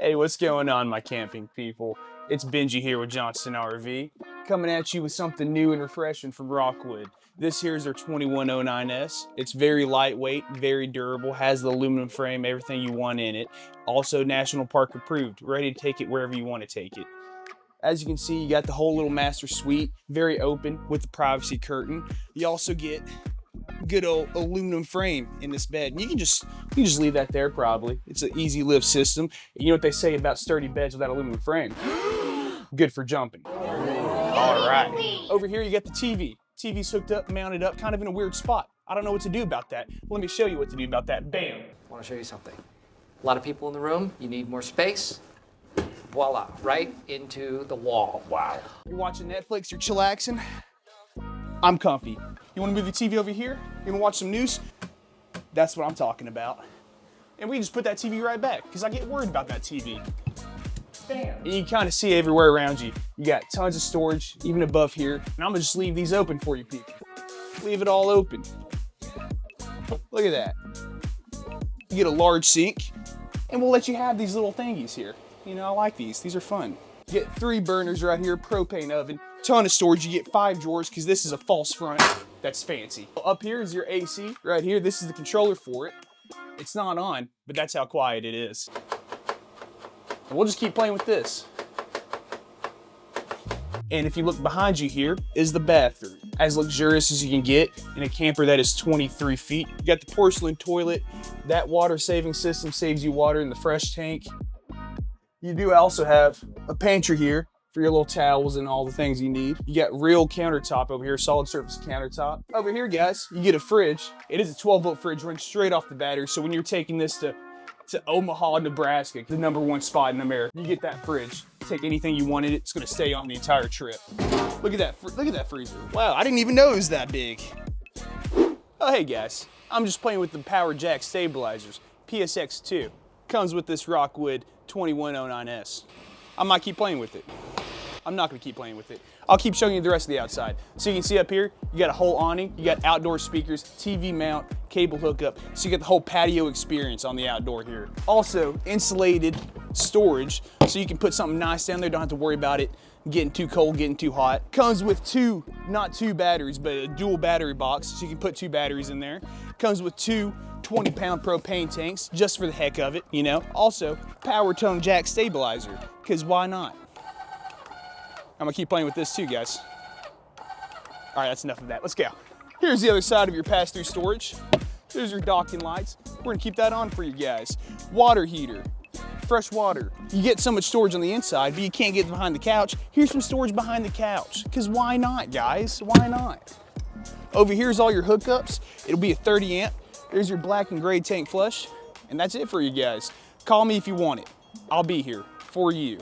Hey, what's going on, my camping people? It's Benji here with Johnston RV, coming at you with something new and refreshing from Rockwood. This here is our 2109S. It's very lightweight, very durable, has the aluminum frame, everything you want in it. Also National Park approved, ready to take it wherever you want to take it. As you can see, you got the whole little master suite, very open with the privacy curtain. You also get good old aluminum frame in this bed, and you can just leave that there. Probably it's an easy lift system. You know what they say about sturdy beds without aluminum frame? Good for jumping. All right, over here you got the TV's hooked up, mounted up, kind of in a weird spot. I don't know what to do about that. Let me show you what to do about that. Bam. I want to show you something. A lot of people in the room, you need more space. Voila, right into the wall. Wow. You're watching Netflix, you're chillaxing. I'm comfy. You want to move the TV over here? You want to watch some news? That's what I'm talking about. And we just put that TV right back, because I get worried about that TV. Bam. And you can kind of see everywhere around you. You got tons of storage, even above here. And I'm going to just leave these open for you people. Leave it all open. Look at that. You get a large sink, and we'll let you have these little thingies here. You know, I like these. These are fun. You get 3 burners right here, propane oven, ton of storage. You get 5 drawers because this is a false front. That's fancy. Up here is your AC right here. This is the controller for it. It's not on, but that's how quiet it is. And we'll just keep playing with this. And if you look behind you here is the bathroom. As luxurious as you can get in a camper that is 23 feet. You got the porcelain toilet. That water saving system saves you water in the fresh tank. You do also have a pantry here for your little towels and all the things you need. You got real countertop over here, solid surface countertop. Over here, guys, you get a fridge. It is a 12-volt fridge running straight off the battery. So when you're taking this to Omaha, Nebraska, the #1 spot in America, you get that fridge. Take anything you want in it. It's gonna stay on the entire trip. Look at that freezer. Wow, I didn't even know it was that big. Oh, hey guys, I'm just playing with the power jack stabilizers, PSX2. Comes with this Rockwood 2109S. I might keep playing with it. I'm not gonna keep playing with it. I'll keep showing you the rest of the outside. So you can see up here, you got a whole awning, you got outdoor speakers, TV mount, cable hookup, so you get the whole patio experience on the outdoor here. Also, insulated storage, so you can put something nice down there, don't have to worry about it getting too cold, getting too hot. Comes with not two batteries, but a dual battery box, so you can put 2 batteries in there. Comes with 2 20-pound propane tanks, just for the heck of it, you know. Also, power tone jack stabilizer, because why not? I'm gonna keep playing with this too, guys. All right, that's enough of that. Let's go. Here's the other side of your pass-through storage. There's your docking lights. We're gonna keep that on for you guys. Water heater, fresh water. You get so much storage on the inside, but you can't get behind the couch. Here's some storage behind the couch, because why not, guys? Why not? Over here's all your hookups. It'll be a 30 amp. There's your black and gray tank flush, and that's it for you guys. Call me if you want it. I'll be here for you.